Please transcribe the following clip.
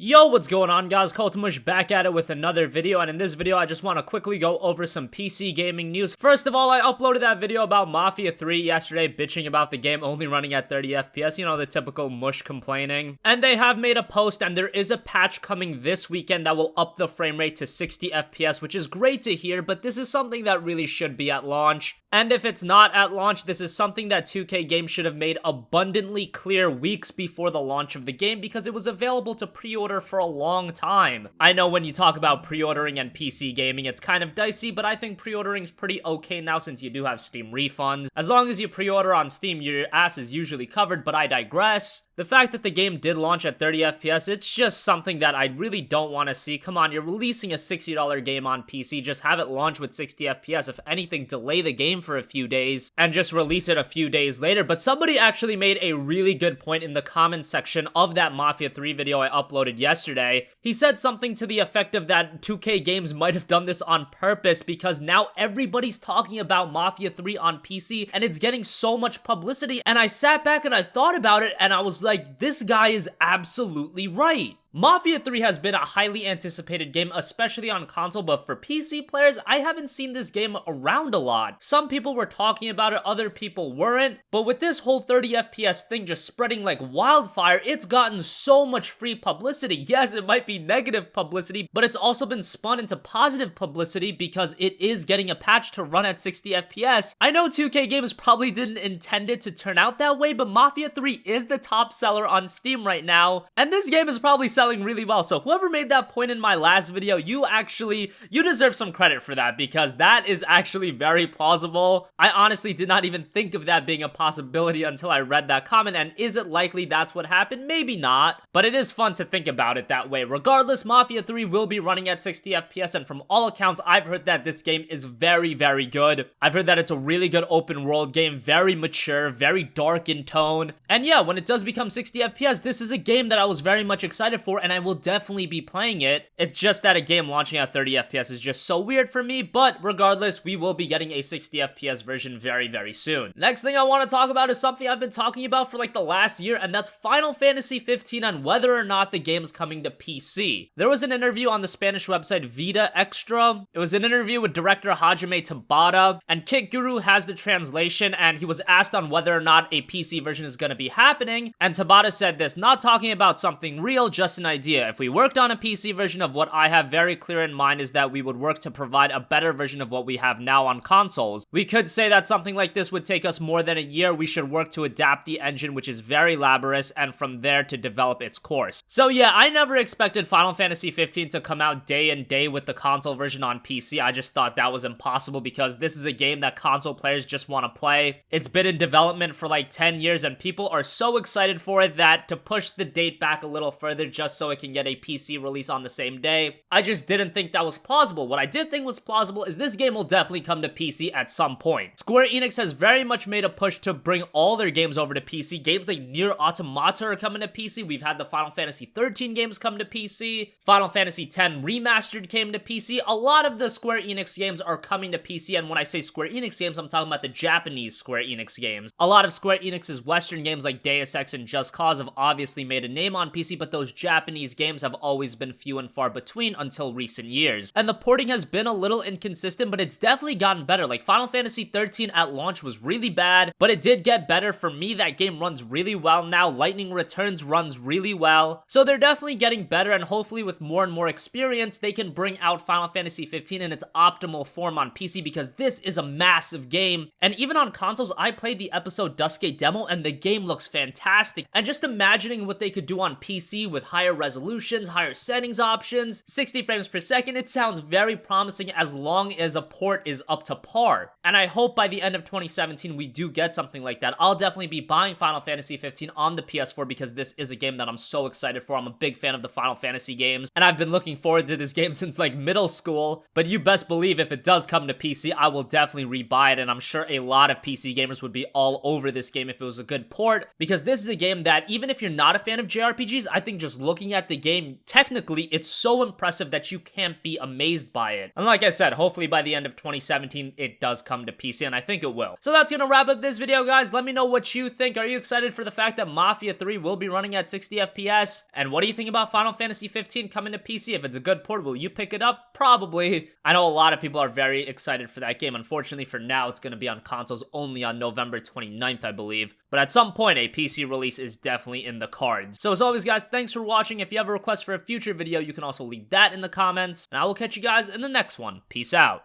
Yo, what's going on, guys? CultofMush back at it with another video, and in this video I just want to quickly go over some PC gaming news. First of all, I uploaded that video about Mafia 3 yesterday, bitching about the game only running at 30 FPS, you know, the typical mush complaining. And they have made a post, and there is a patch coming this weekend that will up the frame rate to 60 FPS, which is great to hear, but this is something that really should be at launch. And if it's not at launch, this is something that 2K Games should have made abundantly clear weeks before the launch of the game, because it was available to pre-order for a long time. I know when you talk about pre-ordering and PC gaming, it's kind of dicey, but I think pre-ordering is pretty okay now since you do have Steam refunds. As long as you pre-order on Steam, your ass is usually covered, but I digress. The fact that the game did launch at 30 FPS, it's just something that I really don't want to see. Come on, you're releasing a $60 game on PC, just have it launch with 60 FPS. If anything, delay the game for a few days and just release it a few days later. But somebody actually made a really good point in the comments section of that Mafia 3 video I uploaded yesterday. He said something to the effect of that 2K Games might have done this on purpose because now everybody's talking about Mafia 3 on PC and it's getting so much publicity. And I sat back and I thought about it and I was like, this guy is absolutely right. Mafia 3 has been a highly anticipated game, especially on console, but for PC players, I haven't seen this game around a lot. Some people were talking about it, other people weren't, but with this whole 30 FPS thing just spreading like wildfire, it's gotten so much free publicity. Yes, it might be negative publicity, but it's also been spun into positive publicity because it is getting a patch to run at 60 FPS. I know 2K Games probably didn't intend it to turn out that way, but Mafia 3 is the top seller on Steam right now, and this game is probably selling really well. So whoever made that point in my last video, you deserve some credit for that because that is actually very plausible. I honestly did not even think of that being a possibility until I read that comment, and is it likely that's what happened? Maybe not, but it is fun to think about it that way. Regardless, Mafia 3 will be running at 60 FPS, and from all accounts, I've heard that this game is very, very good. I've heard that it's a really good open world game, very mature, very dark in tone, and yeah, when it does become 60 FPS, this is a game that I was very much excited for, and I will definitely be playing it. It's just that a game launching at 30 FPS is just so weird for me, but regardless, we will be getting a 60 FPS version very, very soon. Next thing I want to talk about is something I've been talking about for like the last year, and that's Final Fantasy 15 and whether or not the game's coming to PC. There was an interview on the Spanish website Vida Extra. It was an interview with director Hajime Tabata, and Kit Guru has the translation, and he was asked on whether or not a PC version is going to be happening, and Tabata said this, not talking about something real, just an idea. If we worked on a PC version of what I have very clear in mind is that we would work to provide a better version of what we have now on consoles. We could say that something like this would take us more than a year. We should work to adapt the engine, which is very laborious, and from there to develop its course. So yeah, I never expected Final Fantasy 15 to come out day and day with the console version on PC. I just thought that was impossible because this is a game that console players just want to play. It's been in development for like 10 years and people are so excited for it that to push the date back a little further just so it can get a PC release on the same day, I just didn't think that was plausible. What I did think was plausible is this game will definitely come to PC at some point. Square Enix has very much made a push to bring all their games over to PC. Games like Nier Automata are coming to PC. We've had the Final Fantasy 13 games come to PC. Final Fantasy 10 Remastered came to PC. A lot of the Square Enix games are coming to PC, and when I say Square Enix games, I'm talking about the Japanese Square Enix games. A lot of Square Enix's Western games like Deus Ex and Just Cause have obviously made a name on PC, but those Japanese games have always been few and far between until recent years. And the porting has been a little inconsistent, but it's definitely gotten better. Like Final Fantasy 13 at launch was really bad, but it did get better. For me, that game runs really well now. Lightning Returns runs really well. So they're definitely getting better, and hopefully with more and more experience, they can bring out Final Fantasy 15 in its optimal form on PC because this is a massive game. And even on consoles, I played the episode Duskgate demo and the game looks fantastic. And just imagining what they could do on PC with higher resolutions, higher settings options, 60 frames per second, it sounds very promising as long as a port is up to par. And I hope by the end of 2017 we do get something like that. I'll definitely be buying Final Fantasy 15 on the PS4 because this is a game that I'm so excited for. I'm a big fan of the Final Fantasy games, and I've been looking forward to this game since like middle school. But you best believe if it does come to PC, I will definitely rebuy it, and I'm sure a lot of PC gamers would be all over this game if it was a good port, because this is a game that even if you're not a fan of JRPGs, I think just looking at the game, technically, it's so impressive that you can't be amazed by it. And like I said, hopefully by the end of 2017, it does come to PC, and I think it will. So that's gonna wrap up this video, guys. Let me know what you think. Are you excited for the fact that Mafia 3 will be running at 60 FPS? And what do you think about Final Fantasy 15 coming to PC? If it's a good port, will you pick it up? Probably. I know a lot of people are very excited for that game. Unfortunately, for now, it's gonna be on consoles only on November 29th, I believe. But at some point, a PC release is definitely in the cards. So as always, guys, thanks for watching. If you have a request for a future video, you can also leave that in the comments. And I will catch you guys in the next one. Peace out.